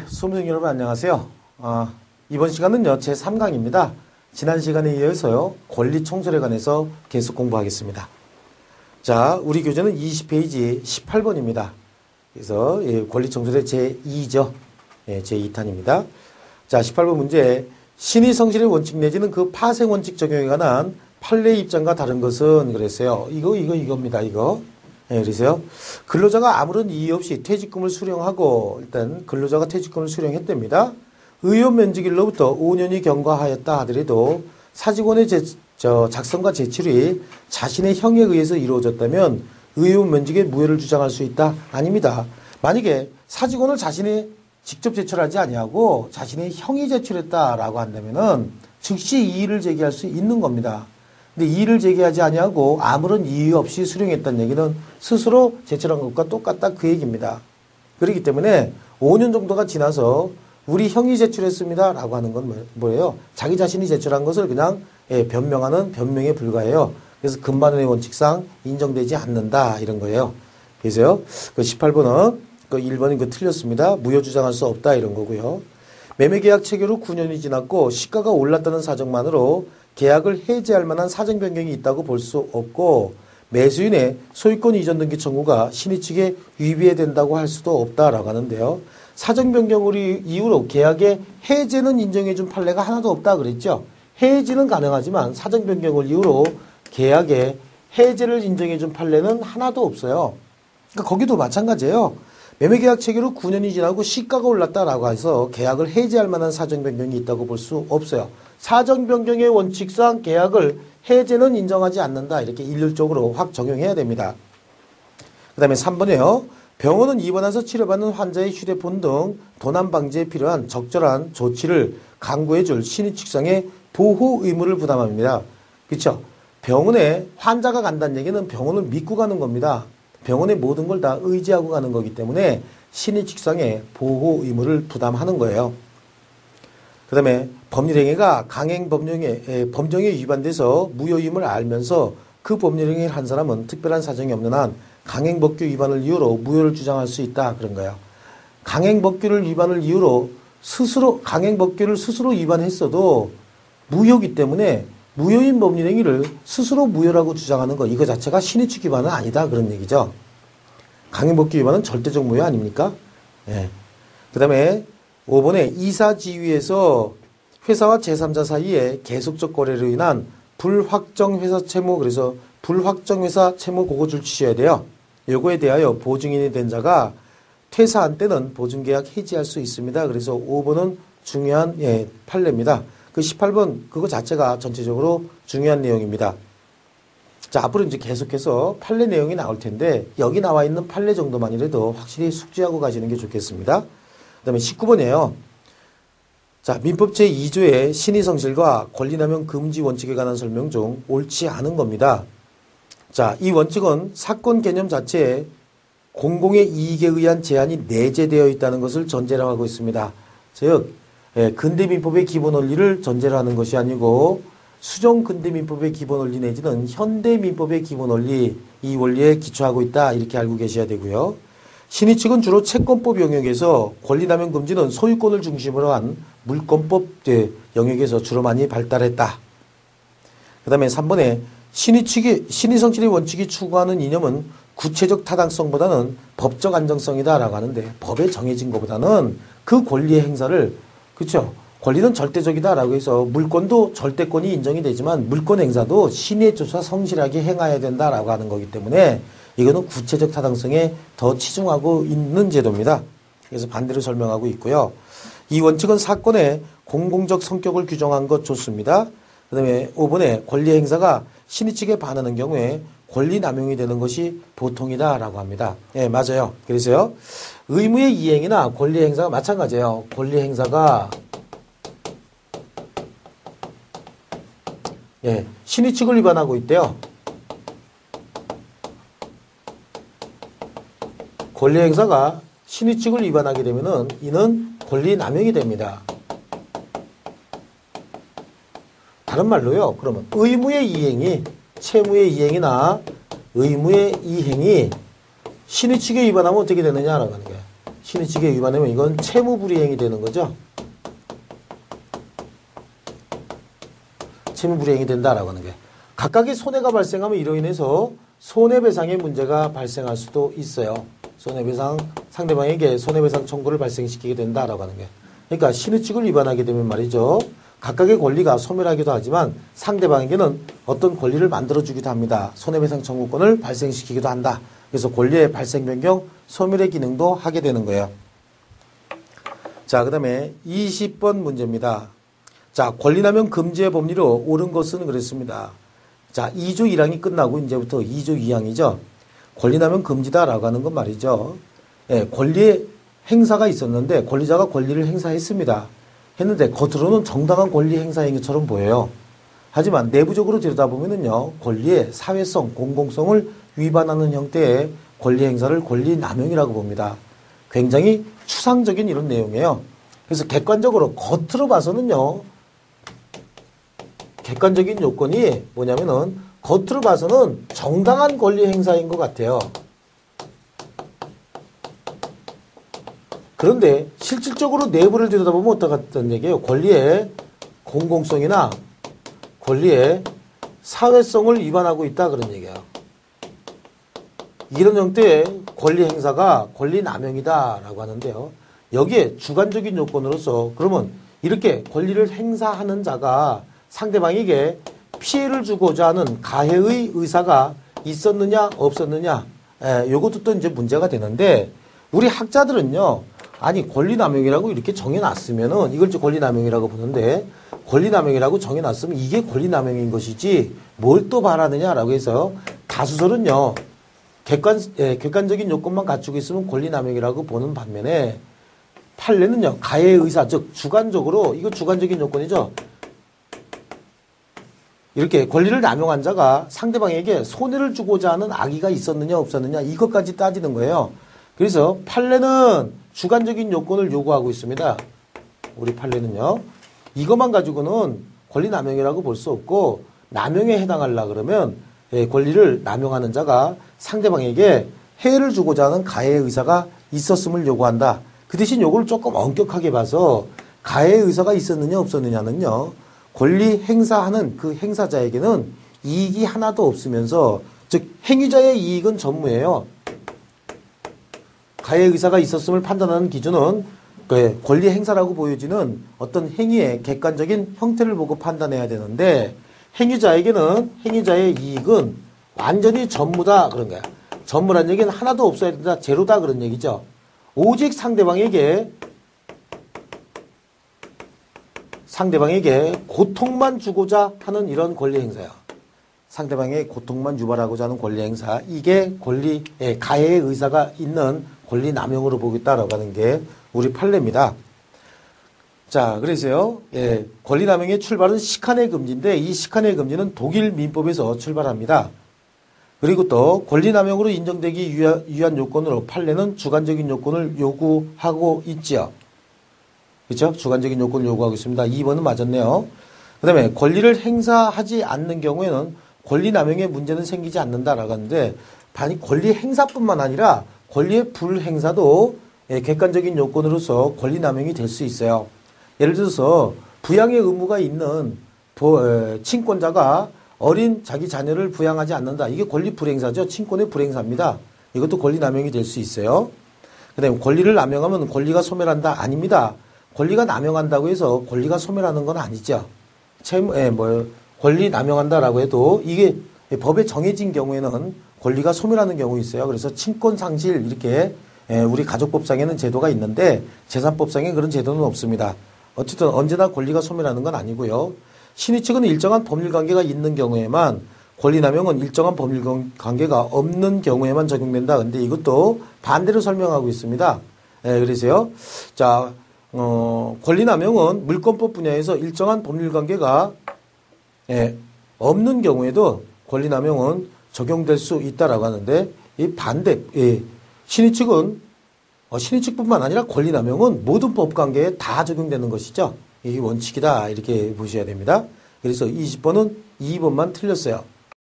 수험생 여러분 안녕하세요. 이번 시간은요, 제3강입니다. 지난 시간에 이어서요, 권리 청소에 관해서 계속 공부하겠습니다. 자, 우리 교재는 20페이지 18번입니다. 그래서 권리 청소의 제2죠. 제2탄입니다. 자, 18번 문제. 신의 성실의 원칙 내지는 그 파생 원칙 적용에 관한 판례 입장과 다른 것은 그랬어요. 이겁니다. 그래서요. 근로자가 아무런 이의 없이 퇴직금을 수령하고, 일단 근로자가 퇴직금을 수령했답니다. 의원 면직일로부터 5년이 경과하였다 하더라도 사직원의 작성과 제출이 자신의 형에 의해서 이루어졌다면 의원 면직의 무효를 주장할 수 있다? 아닙니다. 만약에 사직원을 자신이 직접 제출하지 아니하고 자신의 형이 제출했다라고 한다면은 즉시 이의를 제기할 수 있는 겁니다. 근데 이의를 제기하지 아니하고 아무런 이의 없이 수령했다는 얘기는 스스로 제출한 것과 똑같다 그 얘기입니다. 그렇기 때문에 5년 정도가 지나서 우리 형이 제출했습니다 라고 하는 건 뭐예요? 자기 자신이 제출한 것을 그냥 변명하는 변명에 불과해요. 그래서 금반원의 원칙상 인정되지 않는다 이런 거예요. 그래서요. 그 18번은 그 1번이 틀렸습니다. 무효 주장할 수 없다 이런 거고요. 매매계약 체결 후 9년이 지났고 시가가 올랐다는 사정만으로 계약을 해지할 만한 사정 변경이 있다고 볼 수 없고 매수인의 소유권 이전 등기 청구가 신의 측에 위배해야 된다고 할 수도 없다라고 하는데요. 사정 변경을 이유로 계약의 해제는 인정해 준 판례가 하나도 없다 그랬죠. 해지는 가능하지만 사정 변경을 이유로 계약의 해제를 인정해 준 판례는 하나도 없어요. 그러니까 거기도 마찬가지예요. 매매계약 체결 후 9년이 지나고 시가가 올랐다라고 해서 계약을 해지할 만한 사정 변경이 있다고 볼 수 없어요. 사정 변경의 원칙상 계약을 해제는 인정하지 않는다. 이렇게 일률적으로 확 적용해야 됩니다. 그 다음에 3번이에요. 병원은 입원해서 치료받는 환자의 휴대폰 등 도난 방지에 필요한 적절한 조치를 강구해 줄 신의 측상의 보호 의무를 부담합니다. 그렇죠? 병원에 환자가 간다는 얘기는 병원을 믿고 가는 겁니다. 병원의 모든 걸 다 의지하고 가는 거기 때문에 신의 측상의 보호 의무를 부담하는 거예요. 그 다음에 법률행위가 강행 법령에 위반돼서 무효임을 알면서 그 법률행위를 한 사람은 특별한 사정이 없는 한 강행법규 위반을 이유로 무효를 주장할 수 있다 그런 거예요. 강행법규를 위반을 이유로 강행법규를 스스로 위반했어도 무효이기 때문에 무효인 법률행위를 스스로 무효라고 주장하는 거 이거 자체가 신의 측 위반은 아니다 그런 얘기죠. 강행법규 위반은 절대적 무효 아닙니까? 그 다음에 5번에 이사지휘에서 회사와 제3자 사이에 계속적 거래로 인한 불확정회사 채무 그래서 불확정회사 채무 고거를 주셔야 돼요. 요거에 대하여 보증인이 된 자가 퇴사한 때는 보증계약 해지할 수 있습니다. 그래서 5번은 중요한 판례입니다. 그 18번 그거 자체가 전체적으로 중요한 내용입니다. 자, 앞으로 이제 계속해서 판례 내용이 나올 텐데 여기 나와 있는 판례 정도만이라도 확실히 숙지하고 가시는 게 좋겠습니다. 그 다음에 19번이에요. 자, 민법 제2조의 신의성실과 권리남용 금지 원칙에 관한 설명 중 옳지 않은 겁니다. 자, 이 원칙은 사건 개념 자체에 공공의 이익에 의한 제한이 내재되어 있다는 것을 전제로 하고 있습니다. 즉, 근대민법의 기본 원리를 전제로 하는 것이 아니고 수정 근대민법의 기본 원리 내지는 현대민법의 기본 원리, 이 원리에 기초하고 있다 이렇게 알고 계셔야 되고요. 신의 측은 주로 채권법 영역에서 권리남용 금지는 소유권을 중심으로 한 물권법 영역에서 주로 많이 발달했다. 그 다음에 3번에 신의 성실의 원칙이 추구하는 이념은 구체적 타당성보다는 법적 안정성이다라고 하는데 법에 정해진 것보다는 그 권리의 행사를 그렇죠. 권리는 절대적이다라고 해서 물권도 절대권이 인정이 되지만 물권 행사도 신의에 쫓아 성실하게 행해야 된다라고 하는 거기 때문에 이거는 구체적 타당성에 더 치중하고 있는 제도입니다. 그래서 반대로 설명하고 있고요. 이 원칙은 사건의 공공적 성격을 규정한 것 좋습니다. 그 다음에 5번에 권리 행사가 신의 측에 반하는 경우에 권리 남용이 되는 것이 보통이다라고 합니다. 맞아요. 그래서요. 의무의 이행이나 권리 행사가 마찬가지예요. 권리 행사가 신의 측을 위반하고 있대요. 권리 행사가 신의 측을 위반하게 되면은 이는 권리 남용이 됩니다. 다른 말로요. 그러면 의무의 이행이 채무의 이행이나 의무의 이행이 신의 측에 위반하면 어떻게 되느냐라고 하는 거예요. 신의칙에 위반하면 이건 채무불이행이 되는 거죠. 채무불이행이 된다라고 하는 게. 각각의 손해가 발생하면 이로 인해서 손해배상의 문제가 발생할 수도 있어요. 손해배상, 상대방에게 손해배상 청구를 발생시키게 된다라고 하는 게. 그러니까 신의칙을 위반하게 되면 말이죠. 각각의 권리가 소멸하기도 하지만 상대방에게는 어떤 권리를 만들어주기도 합니다. 손해배상 청구권을 발생시키기도 한다. 그래서 권리의 발생, 변경, 소멸의 기능도 하게 되는 거예요. 자, 그 다음에 20번 문제입니다. 자, 권리남용 금지의 법리로 옳은 것은 그랬습니다. 자, 2조 1항이 끝나고 이제부터 2조 2항이죠. 권리남용 금지다라고 하는 건 말이죠. 예, 권리의 행사가 있었는데 권리자가 권리를 행사했습니다. 했는데 겉으로는 정당한 권리 행사인 것처럼 보여요. 하지만 내부적으로 들여다보면은요, 권리의 사회성, 공공성을 위반하는 형태의 권리 행사를 권리 남용이라고 봅니다. 굉장히 추상적인 이런 내용이에요. 그래서 객관적으로 겉으로 봐서는요, 객관적인 요건이 뭐냐면은 겉으로 봐서는 정당한 권리 행사인 것 같아요. 그런데 실질적으로 내부를 들여다보면 어떤 얘기예요? 권리의 공공성이나 권리의 사회성을 위반하고 있다 그런 얘기예요. 이런 형태의 권리 행사가 권리 남용이다라고 하는데요. 여기에 주관적인 요건으로서 그러면 이렇게 권리를 행사하는 자가 상대방에게 피해를 주고자 하는 가해의 의사가 있었느냐 없었느냐, 요것도 또 이제 문제가 되는데 우리 학자들은요, 아니 권리남용이라고 이렇게 정해놨으면은 이걸 권리남용이라고 보는데 권리남용이라고 정해놨으면 이게 권리남용인 것이지 뭘 또 바라느냐라고 해서 다수설은요, 객관적인 요건만 갖추고 있으면 권리남용이라고 보는 반면에 판례는요, 가해의 의사, 즉 주관적으로, 이거 주관적인 요건이죠. 이렇게 권리를 남용한 자가 상대방에게 손해를 주고자 하는 악의가 있었느냐 없었느냐 이것까지 따지는 거예요. 그래서 판례는 주관적인 요건을 요구하고 있습니다. 우리 판례는요. 이것만 가지고는 권리 남용이라고 볼 수 없고 남용에 해당하려 그러면 권리를 남용하는 자가 상대방에게 해를 주고자 하는 가해의 의사가 있었음을 요구한다. 그 대신 요걸 조금 엄격하게 봐서 가해의 의사가 있었느냐 없었느냐는요, 권리 행사하는 그 행사자에게는 이익이 하나도 없으면서, 즉 행위자의 이익은 전무예요. 가해의 의사가 있었음을 판단하는 기준은 권리 행사라고 보여지는 어떤 행위의 객관적인 형태를 보고 판단해야 되는데, 행위자에게는 행위자의 이익은 완전히 전무다 그런 거야. 전무란 얘기는 하나도 없어야 된다, 제로다 그런 얘기죠. 오직 상대방에게 고통만 주고자 하는 이런 권리 행사야. 상대방의 고통만 유발하고자 하는 권리 행사, 이게 가해의 의사가 있는 권리 남용으로 보겠다라고 하는 게 우리 판례입니다. 자, 그래서요, 권리 남용의 출발은 시칸의 금지인데 이 시칸의 금지는 독일 민법에서 출발합니다. 그리고 또 권리 남용으로 인정되기 위한 요건으로 판례는 주관적인 요건을 요구하고 있지요. 그렇죠? 주관적인 요건을 요구하고 있습니다. 2번은 맞았네요. 그 다음에 권리를 행사하지 않는 경우에는 권리 남용의 문제는 생기지 않는다라고 하는데, 권리 행사뿐만 아니라 권리의 불행사도 객관적인 요건으로서 권리 남용이 될 수 있어요. 예를 들어서 부양의 의무가 있는 친권자가 어린 자기 자녀를 부양하지 않는다. 이게 권리 불행사죠. 친권의 불행사입니다. 이것도 권리 남용이 될 수 있어요. 그 다음에 권리를 남용하면 권리가 소멸한다. 아닙니다. 권리가 남용한다고 해서 권리가 소멸하는 건 아니죠. 권리 남용한다라고 해도 이게 법에 정해진 경우에는 권리가 소멸하는 경우 있어요. 그래서 친권 상실 이렇게 우리 가족법상에는 제도가 있는데 재산법상에 그런 제도는 없습니다. 어쨌든 언제나 권리가 소멸하는 건 아니고요. 신의 측은 일정한 법률 관계가 있는 경우에만, 권리 남용은 일정한 법률 관계가 없는 경우에만 적용된다. 근데 이것도 반대로 설명하고 있습니다. 그래서요. 자, 권리 남용은 물권법 분야에서 일정한 법률 관계가 없는 경우에도 권리 남용은 적용될 수 있다라고 하는데, 이 반대, 신의 측은 신의 측뿐만 아니라 권리 남용은 모든 법 관계에 다 적용되는 것이죠. 이게 원칙이다 이렇게 보셔야 됩니다. 그래서 20번은 2번만 틀렸어요.